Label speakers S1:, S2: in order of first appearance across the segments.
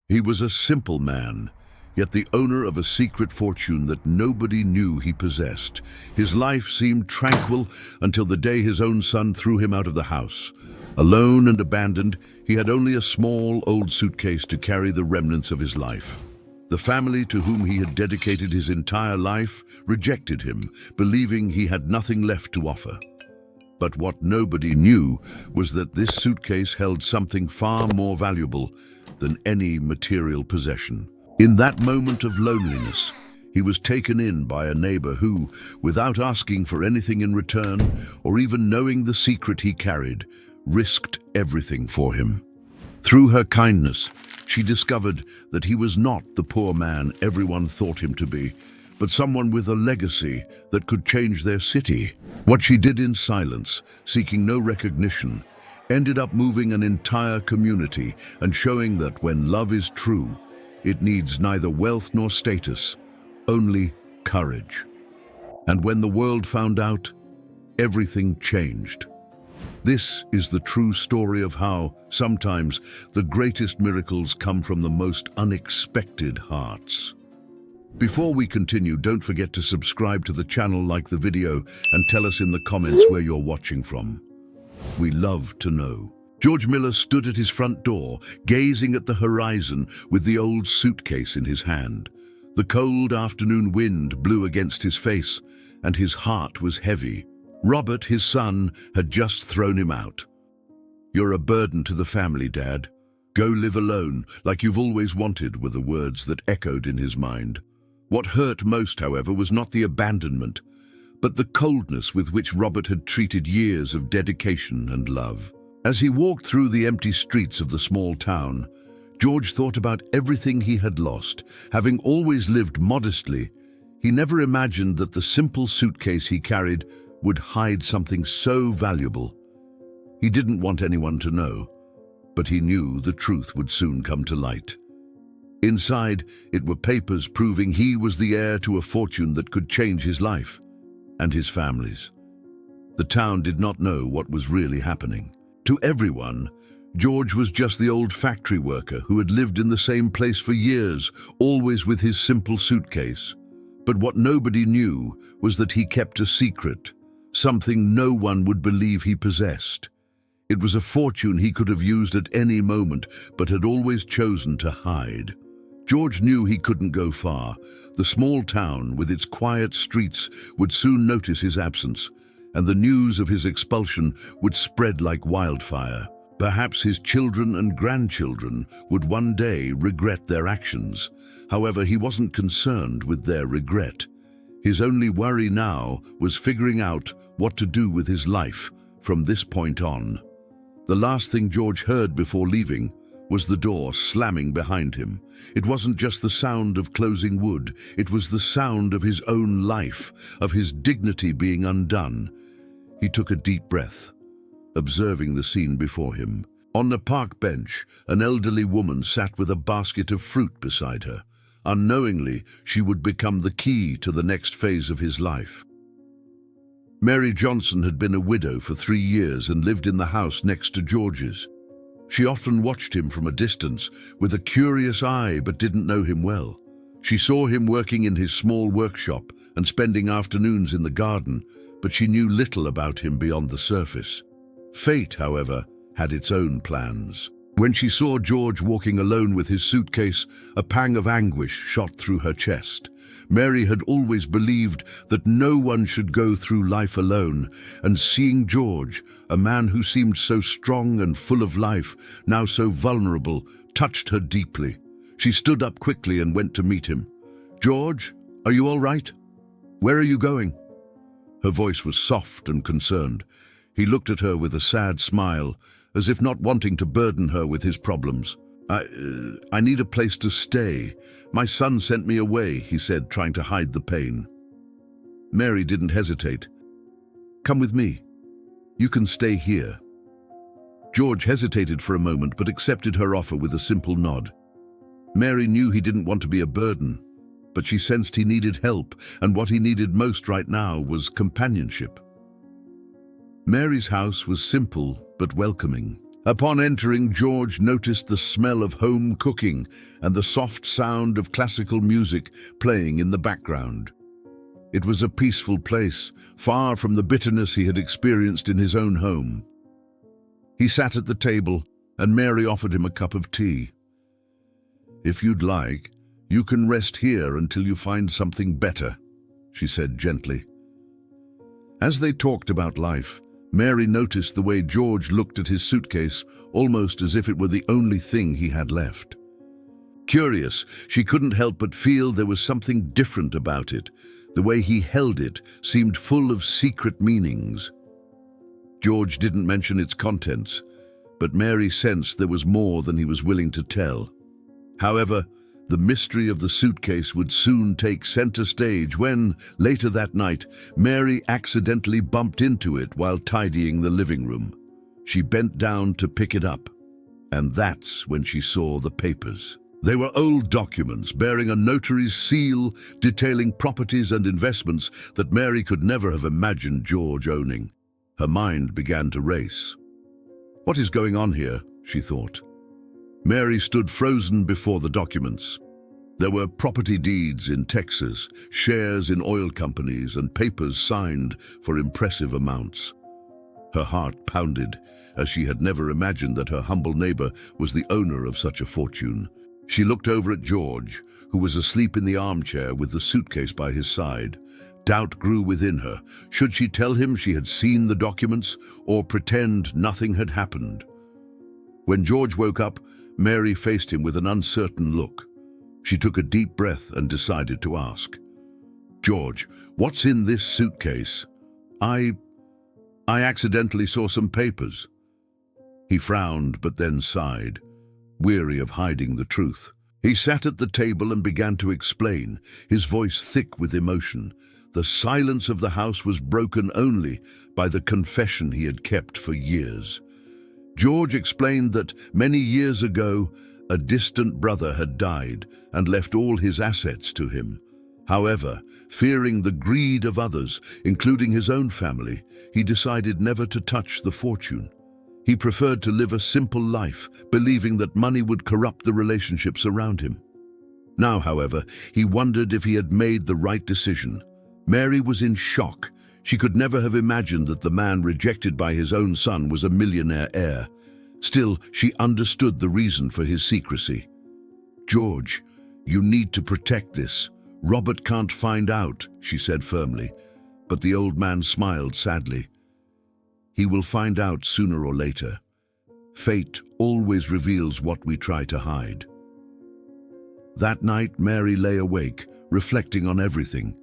S1: He was a simple man, yet the owner of a secret fortune that nobody knew he possessed. His life seemed tranquil until the day his own son threw him out of the house. Alone and abandoned, he had only a small, old suitcase to carry the remnants of his life. The family to whom he had dedicated his entire life rejected him, believing he had nothing left to offer. But what nobody knew was that this suitcase held something far more valuable than any material possession. In that moment of loneliness, he was taken in by a neighbor who, without asking for anything in return, or even knowing the secret he carried, risked everything for him. Through her kindness, she discovered that he was not the poor man everyone thought him to be, but someone with a legacy that could change their city. What she did in silence, seeking no recognition, ended up moving an entire community and showing that when love is true, it needs neither wealth nor status, only courage. And when the world found out, everything changed. This is the true story of how, sometimes, the greatest miracles come from the most unexpected hearts. Before we continue, don't forget to subscribe to the channel, like the video, and tell us in the comments where you're watching from. We love to know. George Miller stood at his front door, gazing at the horizon with the old suitcase in his hand. The cold afternoon wind blew against his face, and his heart was heavy. Robert, his son, had just thrown him out. "You're a burden to the family, Dad. Go live alone, like you've always wanted," were the words that echoed in his mind. What hurt most, however, was not the abandonment, but the coldness with which Robert had treated years of dedication and love. As he walked through the empty streets of the small town, George thought about everything he had lost. Having always lived modestly, he never imagined that the simple suitcase he carried would hide something so valuable. He didn't want anyone to know, but he knew the truth would soon come to light. Inside, it were papers proving he was the heir to a fortune that could change his life and his family's. The town did not know what was really happening. To everyone, George was just the old factory worker who had lived in the same place for years, always with his simple suitcase. But what nobody knew was that he kept a secret, something no one would believe he possessed. It was a fortune he could have used at any moment, but had always chosen to hide. George knew he couldn't go far. The small town, with its quiet streets, would soon notice his absence, and the news of his expulsion would spread like wildfire. Perhaps his children and grandchildren would one day regret their actions. However, he wasn't concerned with their regret. His only worry now was figuring out what to do with his life from this point on. The last thing George heard before leaving was the door slamming behind him. It wasn't just the sound of closing wood, it was the sound of his own life, of his dignity being undone. He took a deep breath, observing the scene before him. On the park bench, an elderly woman sat with a basket of fruit beside her. Unknowingly, she would become the key to the next phase of his life. Mary Johnson had been a widow for 3 years and lived in the house next to George's. She often watched him from a distance, with a curious eye, but didn't know him well. She saw him working in his small workshop and spending afternoons in the garden, but she knew little about him beyond the surface. Fate, however, had its own plans. When she saw George walking alone with his suitcase, a pang of anguish shot through her chest. Mary had always believed that no one should go through life alone, and seeing George, a man who seemed so strong and full of life, now so vulnerable, touched her deeply. She stood up quickly and went to meet him. "George, are you all right? Where are you going?" Her voice was soft and concerned. He looked at her with a sad smile, as if not wanting to burden her with his problems. I need a place to stay. My son sent me away," he said, trying to hide the pain. Mary didn't hesitate. "Come with me. You can stay here." George hesitated for a moment, but accepted her offer with a simple nod. Mary knew he didn't want to be a burden, but she sensed he needed help, and what he needed most right now was companionship. Mary's house was simple but welcoming. Upon entering, George noticed the smell of home cooking and the soft sound of classical music playing in the background. It was a peaceful place, far from the bitterness he had experienced in his own home. He sat at the table, and Mary offered him a cup of tea. "If you'd like, you can rest here until you find something better," she said gently. As they talked about life, Mary noticed the way George looked at his suitcase, almost as if it were the only thing he had left. Curious, she couldn't help but feel there was something different about it. The way he held it seemed full of secret meanings. George didn't mention its contents, but Mary sensed there was more than he was willing to tell. However, the mystery of the suitcase would soon take center stage when, later that night, Mary accidentally bumped into it while tidying the living room. She bent down to pick it up, and that's when she saw the papers. They were old documents bearing a notary's seal detailing properties and investments that Mary could never have imagined George owning. Her mind began to race. "What is going on here?" she thought. Mary stood frozen before the documents. There were property deeds in Texas, shares in oil companies, and papers signed for impressive amounts. Her heart pounded, as she had never imagined that her humble neighbor was the owner of such a fortune. She looked over at George, who was asleep in the armchair with the suitcase by his side. Doubt grew within her. Should she tell him she had seen the documents, or pretend nothing had happened? When George woke up, Mary faced him with an uncertain look. She took a deep breath and decided to ask, "George, what's in this suitcase? I accidentally saw some papers." He frowned but then sighed, weary of hiding the truth. He sat at the table and began to explain, his voice thick with emotion. The silence of the house was broken only by the confession he had kept for years. George explained that many years ago, a distant brother had died and left all his assets to him. However, fearing the greed of others, including his own family, he decided never to touch the fortune. He preferred to live a simple life, believing that money would corrupt the relationships around him. Now, however, he wondered if he had made the right decision. Mary was in shock. She could never have imagined that the man rejected by his own son was a millionaire heir. Still, she understood the reason for his secrecy. "George, you need to protect this. Robert can't find out," she said firmly, but the old man smiled sadly. "He will find out sooner or later. Fate always reveals what we try to hide." That night, Mary lay awake, reflecting on everything.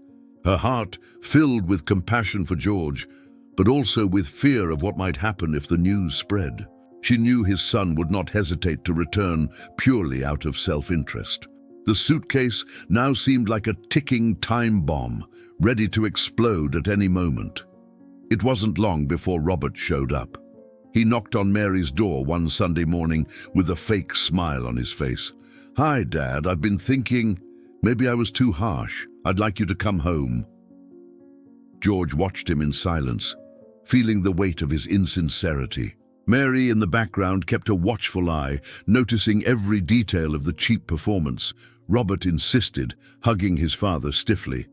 S1: Her heart filled with compassion for George, but also with fear of what might happen if the news spread. She knew his son would not hesitate to return purely out of self-interest. The suitcase now seemed like a ticking time bomb, ready to explode at any moment. It wasn't long before Robert showed up. He knocked on Mary's door one Sunday morning with a fake smile on his face. "Hi, Dad, I've been thinking, maybe I was too harsh. I'd like you to come home." George watched him in silence, feeling the weight of his insincerity. Mary, in the background, kept a watchful eye, noticing every detail of the cheap performance. Robert insisted, hugging his father stiffly.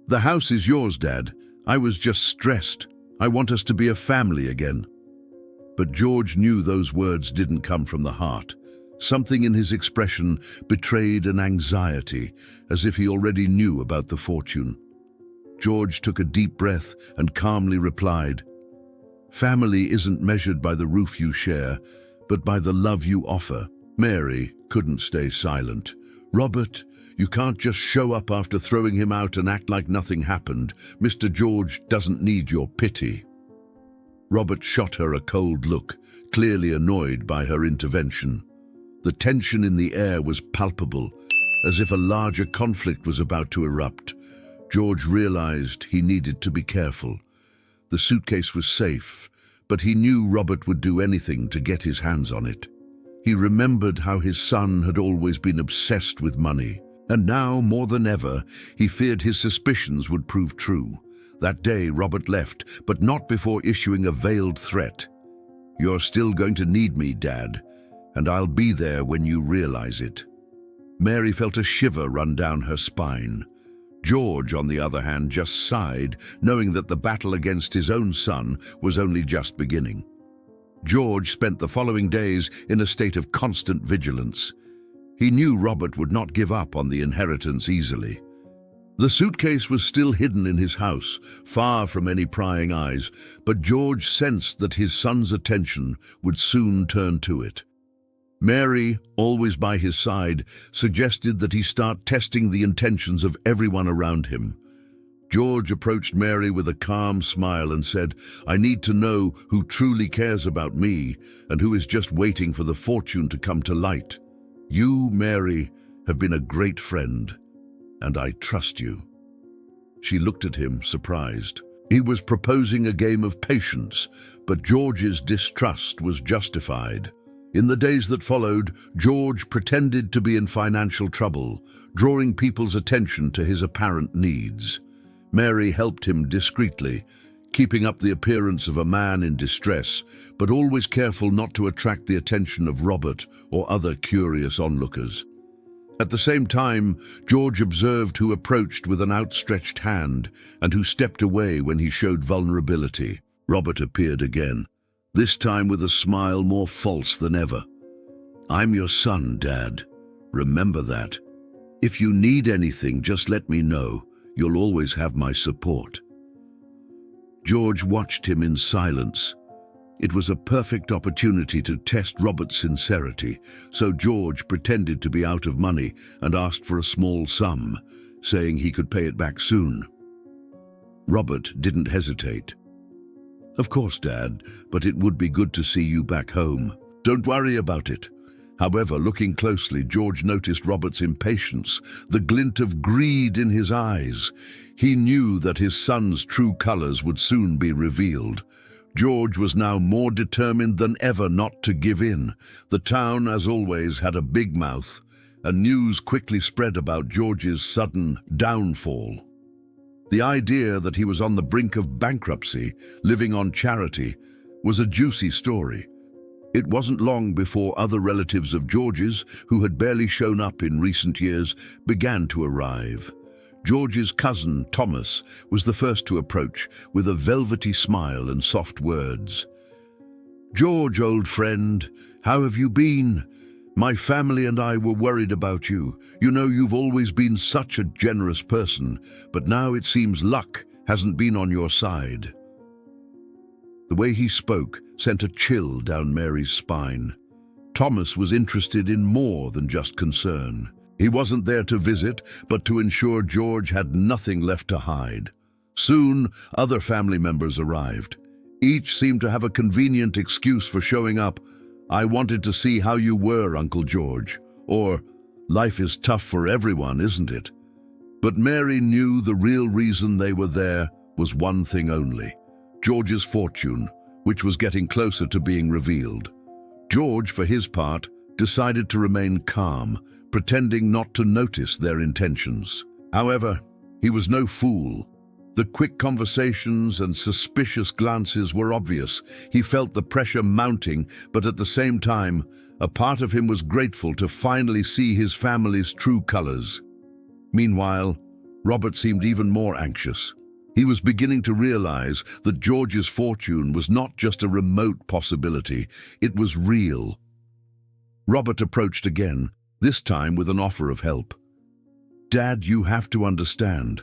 S1: "The house is yours, Dad. I was just stressed. I want us to be a family again." But George knew those words didn't come from the heart. Something in his expression betrayed an anxiety, as if he already knew about the fortune. George took a deep breath and calmly replied, "Family isn't measured by the roof you share, but by the love you offer." Mary couldn't stay silent. "Robert, you can't just show up after throwing him out and act like nothing happened. Mr. George doesn't need your pity." Robert shot her a cold look, clearly annoyed by her intervention. The tension in the air was palpable, as if a larger conflict was about to erupt. George realized he needed to be careful. The suitcase was safe, but he knew Robert would do anything to get his hands on it. He remembered how his son had always been obsessed with money, and now, more than ever, he feared his suspicions would prove true. That day, Robert left, but not before issuing a veiled threat. "You're still going to need me, Dad, and I'll be there when you realize it." Mary felt a shiver run down her spine. George, on the other hand, just sighed, knowing that the battle against his own son was only just beginning. George spent the following days in a state of constant vigilance. He knew Robert would not give up on the inheritance easily. The suitcase was still hidden in his house, far from any prying eyes, but George sensed that his son's attention would soon turn to it. Mary, always by his side, suggested that he start testing the intentions of everyone around him. George approached Mary with a calm smile and said, "I need to know who truly cares about me and who is just waiting for the fortune to come to light. You, Mary, have been a great friend, and I trust you." She looked at him, surprised. He was proposing a game of patience, but George's distrust was justified. In the days that followed, George pretended to be in financial trouble, drawing people's attention to his apparent needs. Mary helped him discreetly, keeping up the appearance of a man in distress, but always careful not to attract the attention of Robert or other curious onlookers. At the same time, George observed who approached with an outstretched hand and who stepped away when he showed vulnerability. Robert appeared again, this time with a smile more false than ever. "I'm your son, Dad. Remember that. If you need anything, just let me know. You'll always have my support." George watched him in silence. It was a perfect opportunity to test Robert's sincerity, so George pretended to be out of money and asked for a small sum, saying he could pay it back soon. Robert didn't hesitate. "Of course, Dad, but it would be good to see you back home. Don't worry about it." However, looking closely, George noticed Robert's impatience, the glint of greed in his eyes. He knew that his son's true colors would soon be revealed. George was now more determined than ever not to give in. The town, as always, had a big mouth, and news quickly spread about George's sudden downfall. The idea that he was on the brink of bankruptcy, living on charity, was a juicy story. It wasn't long before other relatives of George's, who had barely shown up in recent years, began to arrive. George's cousin, Thomas, was the first to approach, with a velvety smile and soft words. "George, old friend, how have you been? My family and I were worried about you. You know, you've always been such a generous person, but now it seems luck hasn't been on your side." The way he spoke sent a chill down Mary's spine. Thomas was interested in more than just concern. He wasn't there to visit, but to ensure George had nothing left to hide. Soon, other family members arrived. Each seemed to have a convenient excuse for showing up. "I wanted to see how you were, Uncle George," or "Life is tough for everyone, isn't it?" But Mary knew the real reason they were there was one thing only: George's fortune, which was getting closer to being revealed. George, for his part, decided to remain calm, pretending not to notice their intentions. However, he was no fool. The quick conversations and suspicious glances were obvious. He felt the pressure mounting, but at the same time, a part of him was grateful to finally see his family's true colors. Meanwhile, Robert seemed even more anxious. He was beginning to realize that George's fortune was not just a remote possibility, it was real. Robert approached again, this time with an offer of help. "Dad, you have to understand.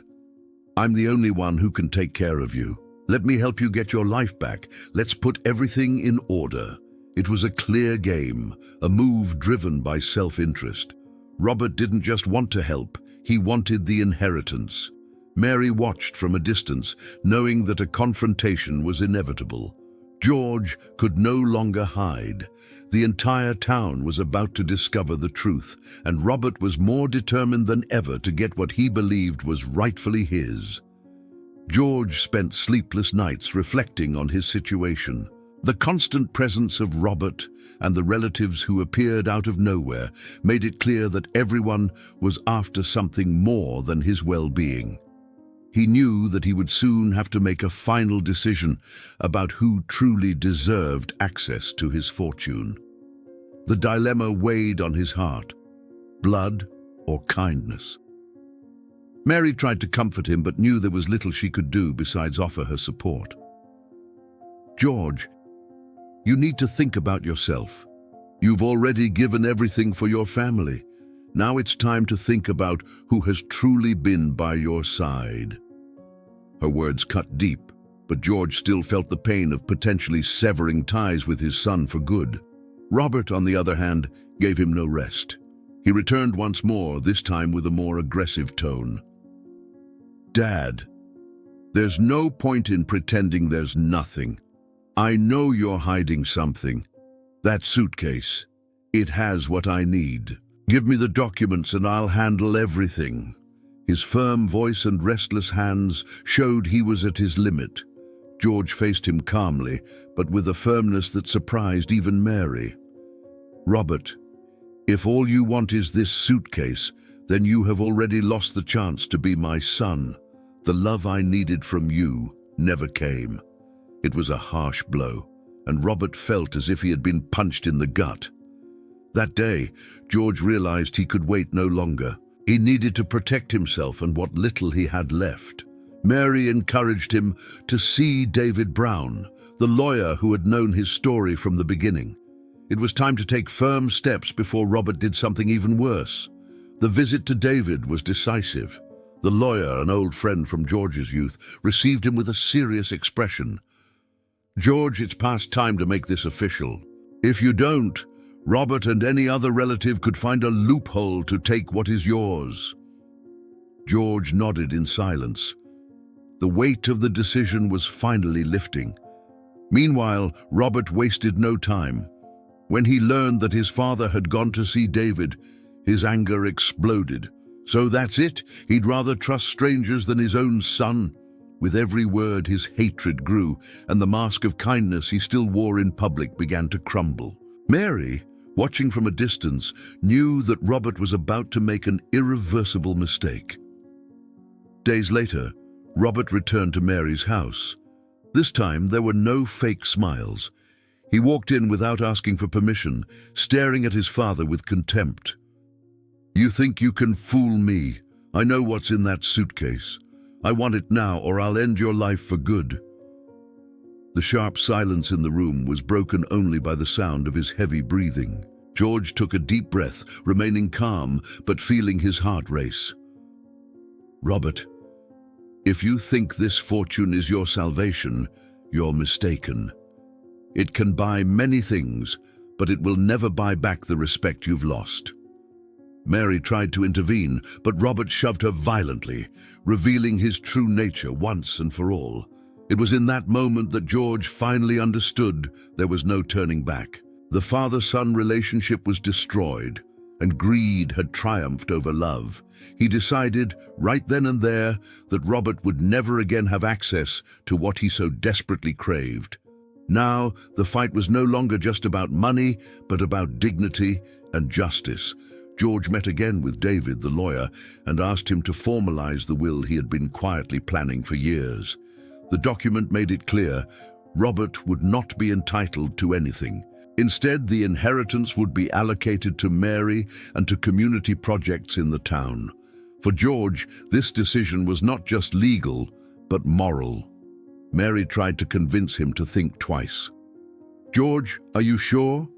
S1: I'm the only one who can take care of you. Let me help you get your life back. Let's put everything in order." It was a clear game, a move driven by self-interest. Robert didn't just want to help, he wanted the inheritance. Mary watched from a distance, knowing that a confrontation was inevitable. George could no longer hide. The entire town was about to discover the truth, and Robert was more determined than ever to get what he believed was rightfully his. George spent sleepless nights reflecting on his situation. The constant presence of Robert and the relatives who appeared out of nowhere made it clear that everyone was after something more than his well-being. He knew that he would soon have to make a final decision about who truly deserved access to his fortune. The dilemma weighed on his heart: blood or kindness. Mary tried to comfort him, but knew there was little she could do besides offer her support. "George, you need to think about yourself. You've already given everything for your family. Now it's time to think about who has truly been by your side." Her words cut deep, but George still felt the pain of potentially severing ties with his son for good. Robert, on the other hand, gave him no rest. He returned once more, this time with a more aggressive tone. "Dad, there's no point in pretending there's nothing. I know you're hiding something. That suitcase, it has what I need. Give me the documents and I'll handle everything." His firm voice and restless hands showed he was at his limit. George faced him calmly, but with a firmness that surprised even Mary. "Robert, if all you want is this suitcase, then you have already lost the chance to be my son. The love I needed from you never came." It was a harsh blow, and Robert felt as if he had been punched in the gut. That day, George realized he could wait no longer. He needed to protect himself and what little he had left. Mary encouraged him to see David Brown, the lawyer who had known his story from the beginning. It was time to take firm steps before Robert did something even worse. The visit to David was decisive. The lawyer, an old friend from George's youth, received him with a serious expression. "George, it's past time to make this official. If you don't, Robert and any other relative could find a loophole to take what is yours." George nodded in silence. The weight of the decision was finally lifting. Meanwhile, Robert wasted no time. When he learned that his father had gone to see David, his anger exploded. So that's it? He'd rather trust strangers than his own son? With every word, his hatred grew, and the mask of kindness he still wore in public began to crumble. Mary, watching from a distance, knew that Robert was about to make an irreversible mistake. Days later, Robert returned to Mary's house. This time, there were no fake smiles. He walked in without asking for permission, staring at his father with contempt. "You think you can fool me? I know what's in that suitcase. I want it now, or I'll end your life for good." The sharp silence in the room was broken only by the sound of his heavy breathing. George took a deep breath, remaining calm but feeling his heart race. "Robert, if you think this fortune is your salvation, you're mistaken. It can buy many things, but it will never buy back the respect you've lost." Mary tried to intervene, but Robert shoved her violently, revealing his true nature once and for all. It was in that moment that George finally understood there was no turning back. The father-son relationship was destroyed, and greed had triumphed over love. He decided, right then and there, that Robert would never again have access to what he so desperately craved. Now, the fight was no longer just about money, but about dignity and justice. George met again with David, the lawyer, and asked him to formalize the will he had been quietly planning for years. The document made it clear Robert would not be entitled to anything. Instead, the inheritance would be allocated to Mary and to community projects in the town. For George, this decision was not just legal, but moral. Mary tried to convince him to think twice. "George, are you sure?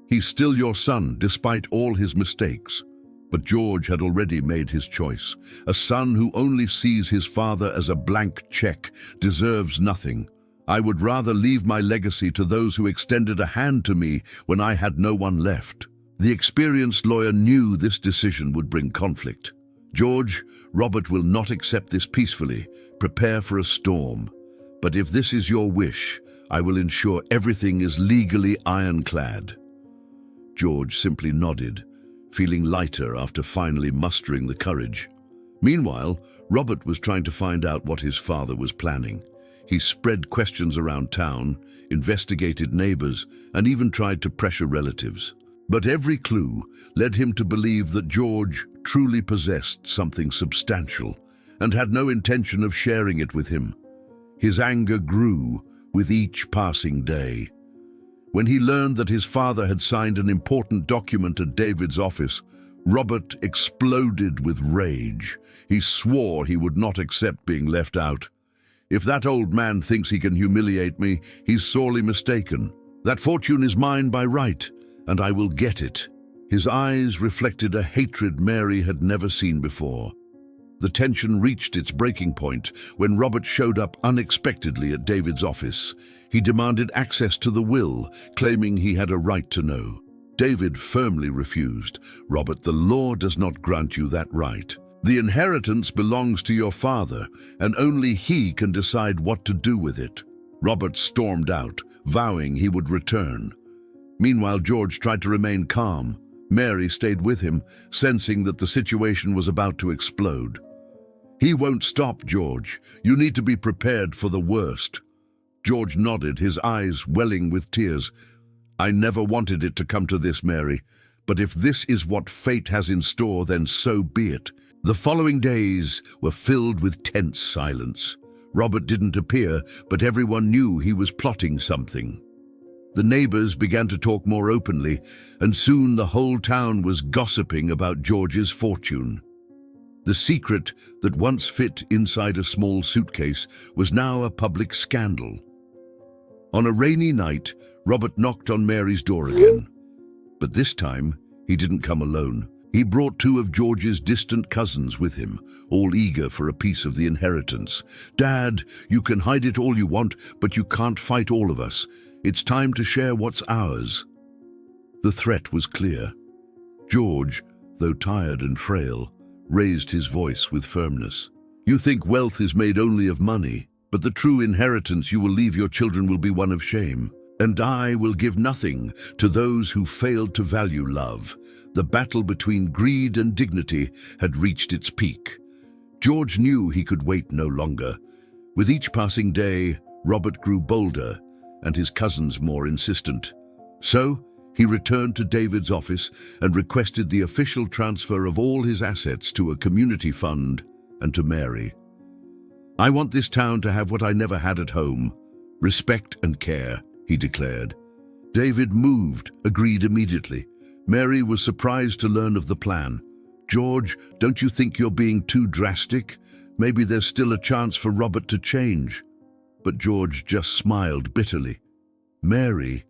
S1: He's still your son, despite all his mistakes." But George had already made his choice. A son who only sees his father as a blank check deserves nothing. "I would rather leave my legacy to those who extended a hand to me when I had no one left." The experienced lawyer knew this decision would bring conflict. "George, Robert will not accept this peacefully. Prepare for a storm. But if this is your wish, I will ensure everything is legally ironclad." George simply nodded, feeling lighter after finally mustering the courage. Meanwhile, Robert was trying to find out what his father was planning. He spread questions around town, investigated neighbors, and even tried to pressure relatives. But every clue led him to believe that George truly possessed something substantial, and had no intention of sharing it with him. His anger grew with each passing day. When he learned that his father had signed an important document at David's office, Robert exploded with rage. He swore he would not accept being left out. "If that old man thinks he can humiliate me, he's sorely mistaken. That fortune is mine by right, and I will get it." His eyes reflected a hatred Mary had never seen before. The tension reached its breaking point when Robert showed up unexpectedly at David's office. He demanded access to the will, claiming he had a right to know. David firmly refused. "Robert, the law does not grant you that right. The inheritance belongs to your father, and only he can decide what to do with it." Robert stormed out, vowing he would return. Meanwhile, George tried to remain calm. Mary stayed with him, sensing that the situation was about to explode. "He won't stop, George. You need to be prepared for the worst." George nodded, his eyes welling with tears. "I never wanted it to come to this, Mary, but if this is what fate has in store, then so be it." The following days were filled with tense silence. Robert didn't appear, but everyone knew he was plotting something. The neighbors began to talk more openly, and soon the whole town was gossiping about George's fortune. The secret that once fit inside a small suitcase was now a public scandal. On a rainy night, Robert knocked on Mary's door again. But this time, he didn't come alone. He brought two of George's distant cousins with him, all eager for a piece of the inheritance. "Dad, you can hide it all you want, but you can't fight all of us. It's time to share what's ours." The threat was clear. George, though tired and frail, raised his voice with firmness. "You think wealth is made only of money, but the true inheritance you will leave your children will be one of shame. And I will give nothing to those who failed to value love." The battle between greed and dignity had reached its peak. George knew he could wait no longer. With each passing day, Robert grew bolder, and his cousins more insistent. So, he returned to David's office and requested the official transfer of all his assets to a community fund and to Mary. "I want this town to have what I never had at home, respect and care," he declared. David moved, agreed immediately. Mary was surprised to learn of the plan. "George, don't you think you're being too drastic? Maybe there's still a chance for Robert to change." But George just smiled bitterly. "Mary,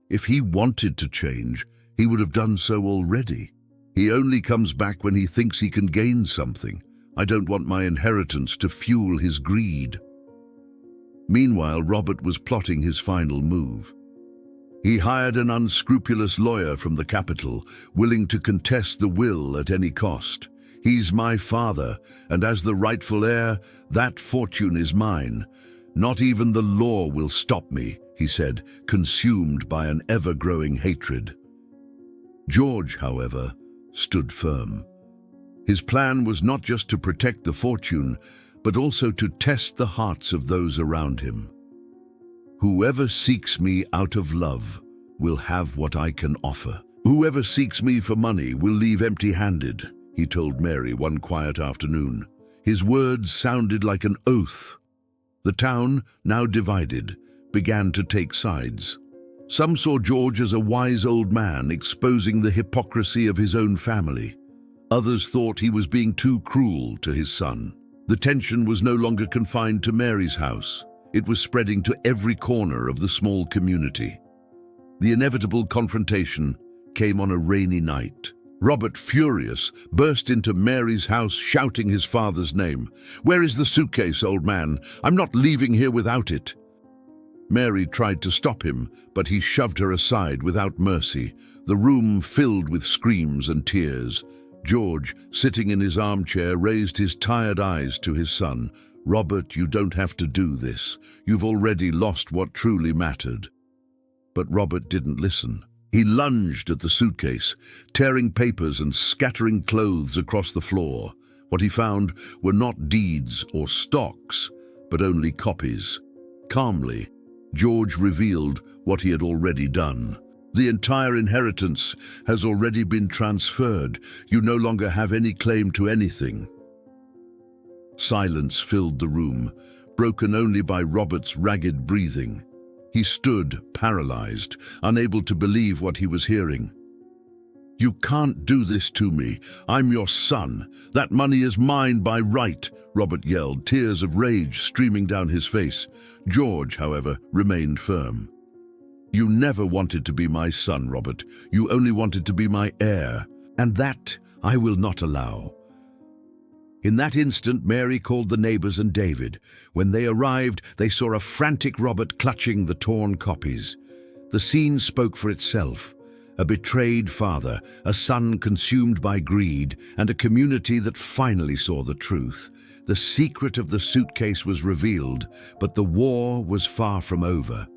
S1: if he wanted to change, he would have done so already. He only comes back when he thinks he can gain something. I don't want my inheritance to fuel his greed." Meanwhile, Robert was plotting his final move. He hired an unscrupulous lawyer from the capital, willing to contest the will at any cost. "He's my father, and as the rightful heir, that fortune is mine. Not even the law will stop me," he said, consumed by an ever-growing hatred. George, however, stood firm. His plan was not just to protect the fortune, but also to test the hearts of those around him. "Whoever seeks me out of love will have what I can offer. Whoever seeks me for money will leave empty-handed," he told Mary one quiet afternoon. His words sounded like an oath. The town, now divided, began to take sides. Some saw George as a wise old man exposing the hypocrisy of his own family. Others thought he was being too cruel to his son. The tension was no longer confined to Mary's house. It was spreading to every corner of the small community. The inevitable confrontation came on a rainy night. Robert, furious, burst into Mary's house shouting his father's name. "Where is the suitcase, old man? I'm not leaving here without it." Mary tried to stop him, but he shoved her aside without mercy. The room filled with screams and tears. George, sitting in his armchair, raised his tired eyes to his son. "Robert, you don't have to do this. You've already lost what truly mattered." But Robert didn't listen. He lunged at the suitcase, tearing papers and scattering clothes across the floor. What he found were not deeds or stocks, but only copies. Calmly, George revealed what he had already done. "The entire inheritance has already been transferred. You no longer have any claim to anything." Silence filled the room, broken only by Robert's ragged breathing. He stood, paralyzed, unable to believe what he was hearing. "You can't do this to me. I'm your son. That money is mine by right," Robert yelled, tears of rage streaming down his face. George, however, remained firm. "You never wanted to be my son, Robert. You only wanted to be my heir, and that I will not allow." In that instant, Mary called the neighbors and David. When they arrived, they saw a frantic Robert clutching the torn copies. The scene spoke for itself. A betrayed father, a son consumed by greed, and a community that finally saw the truth. The secret of the suitcase was revealed, but the war was far from over.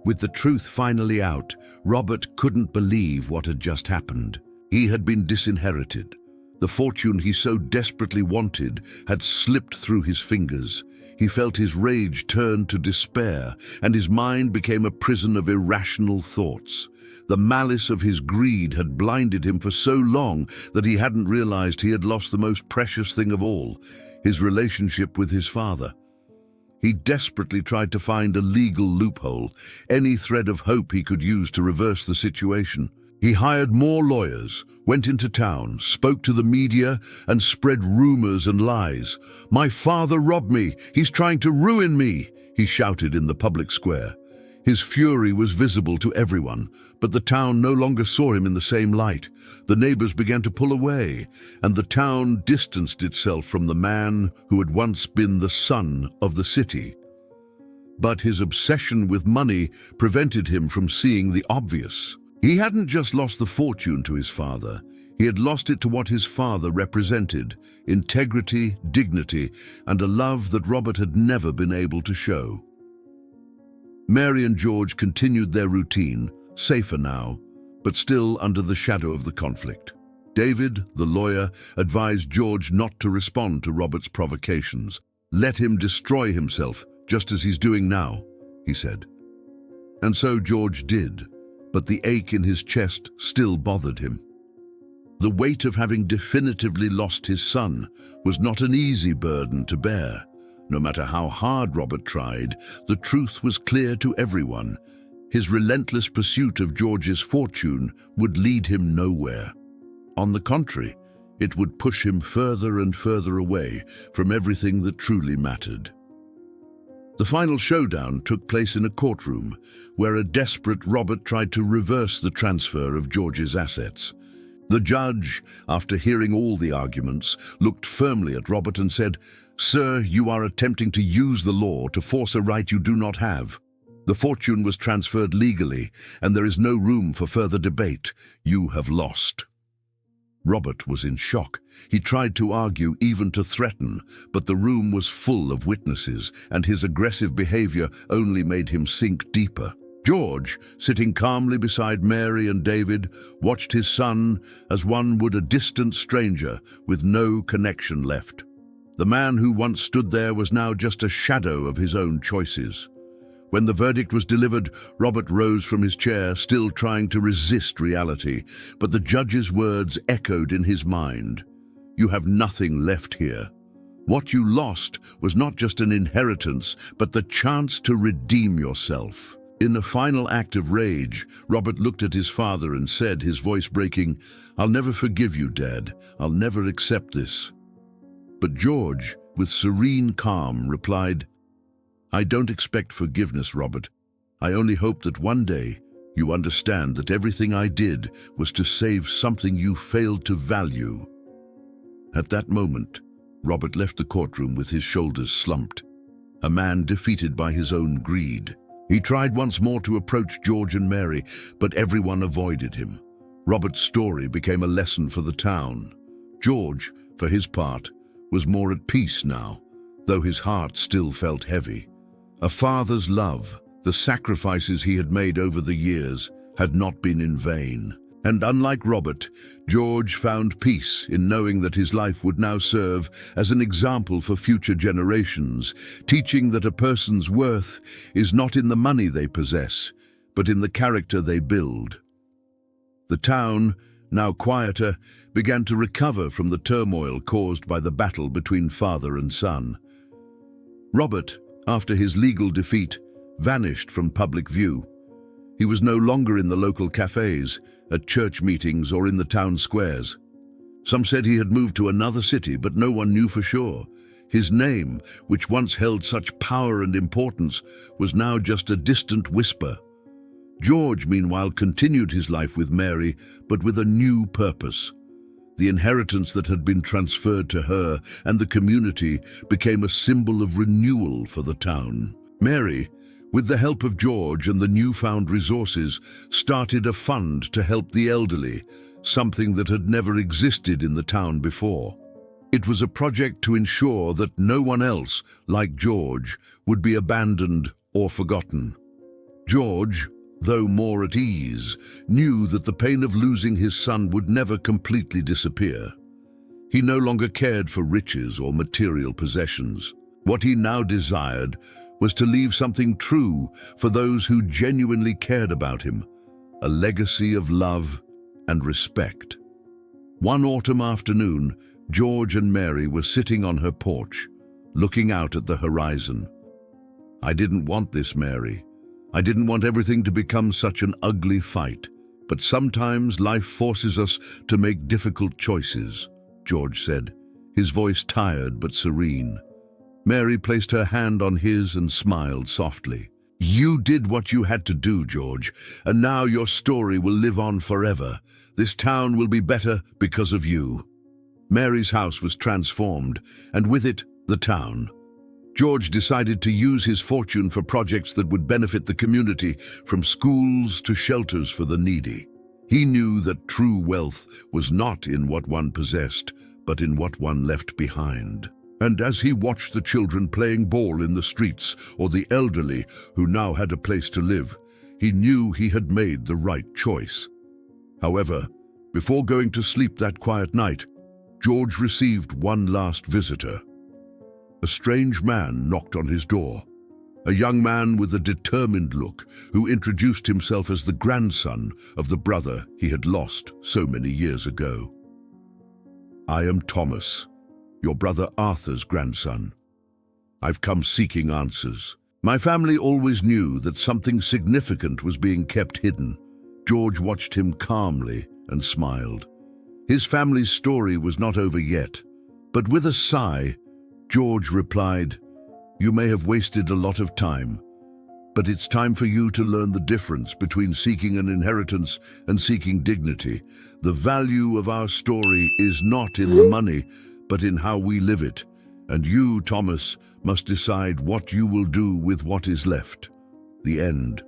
S1: With the truth finally out, Robert couldn't believe what had just happened. He had been disinherited. The fortune he so desperately wanted had slipped through his fingers. He felt his rage turn to despair, and his mind became a prison of irrational thoughts. The malice of his greed had blinded him for so long that he hadn't realized he had lost the most precious thing of all, his relationship with his father. He desperately tried to find a legal loophole, any thread of hope he could use to reverse the situation. He hired more lawyers, went into town, spoke to the media, and spread rumors and lies. "My father robbed me. He's trying to ruin me," he shouted in the public square. His fury was visible to everyone, but the town no longer saw him in the same light. The neighbors began to pull away, and the town distanced itself from the man who had once been the son of the city. But his obsession with money prevented him from seeing the obvious. He hadn't just lost the fortune to his father, he had lost it to what his father represented: integrity, dignity, and a love that Robert had never been able to show. Mary and George continued their routine, safer now, but still under the shadow of the conflict. David, the lawyer, advised George not to respond to Robert's provocations. "Let him destroy himself, just as he's doing now," he said. And so George did, but the ache in his chest still bothered him. The weight of having definitively lost his son was not an easy burden to bear. No matter how hard Robert tried, the truth was clear to everyone. His relentless pursuit of George's fortune would lead him nowhere. On the contrary, it would push him further and further away from everything that truly mattered. The final showdown took place in a courtroom, where a desperate Robert tried to reverse the transfer of George's assets. The judge, after hearing all the arguments, looked firmly at Robert and said, "Sir, you are attempting to use the law to force a right you do not have. The fortune was transferred legally, and there is no room for further debate. You have lost." Robert was in shock. He tried to argue, even to threaten, but the room was full of witnesses, and his aggressive behavior only made him sink deeper. George, sitting calmly beside Mary and David, watched his son as one would a distant stranger with no connection left. The man who once stood there was now just a shadow of his own choices. When the verdict was delivered, Robert rose from his chair, still trying to resist reality, but the judge's words echoed in his mind. "You have nothing left here. What you lost was not just an inheritance, but the chance to redeem yourself." In a final act of rage, Robert looked at his father and said, his voice breaking, "I'll never forgive you, Dad. I'll never accept this." But George, with serene calm, replied, "I don't expect forgiveness, Robert. I only hope that one day you understand that everything I did was to save something you failed to value." At that moment, Robert left the courtroom with his shoulders slumped, a man defeated by his own greed. He tried once more to approach George and Mary, but everyone avoided him. Robert's story became a lesson for the town. George, for his part, was more at peace now, though his heart still felt heavy. A father's love, the sacrifices he had made over the years, had not been in vain. And unlike Robert, George found peace in knowing that his life would now serve as an example for future generations, teaching that a person's worth is not in the money they possess, but in the character they build. The town, now quieter, began to recover from the turmoil caused by the battle between father and son. Robert, after his legal defeat, vanished from public view. He was no longer in the local cafes, at church meetings, or in the town squares. Some said he had moved to another city, but no one knew for sure. His name, which once held such power and importance, was now just a distant whisper. George, meanwhile, continued his life with Mary, but with a new purpose. The inheritance that had been transferred to her and the community became a symbol of renewal for the town. Mary, with the help of George and the newfound resources, started a fund to help the elderly, something that had never existed in the town before. It was a project to ensure that no one else, like George, would be abandoned or forgotten. George, though more at ease, knew that the pain of losing his son would never completely disappear. He no longer cared for riches or material possessions. What he now desired was to leave something true for those who genuinely cared about him, a legacy of love and respect. One autumn afternoon, George and Mary were sitting on her porch, looking out at the horizon. "I didn't want this, Mary. I didn't want everything to become such an ugly fight. But sometimes life forces us to make difficult choices," George said, his voice tired but serene. Mary placed her hand on his and smiled softly. "You did what you had to do, George, and now your story will live on forever. This town will be better because of you." Mary's house was transformed, and with it, the town. George decided to use his fortune for projects that would benefit the community, from schools to shelters for the needy. He knew that true wealth was not in what one possessed, but in what one left behind. And as he watched the children playing ball in the streets, or the elderly who now had a place to live, he knew he had made the right choice. However, before going to sleep that quiet night, George received one last visitor. A strange man knocked on his door, a young man with a determined look who introduced himself as the grandson of the brother he had lost so many years ago. "I am Thomas, your brother Arthur's grandson. I've come seeking answers. My family always knew that something significant was being kept hidden." George watched him calmly and smiled. His family's story was not over yet, but with a sigh, George replied, "You may have wasted a lot of time, but it's time for you to learn the difference between seeking an inheritance and seeking dignity. The value of our story is not in the money, but in how we live it. And you, Thomas, must decide what you will do with what is left." The end.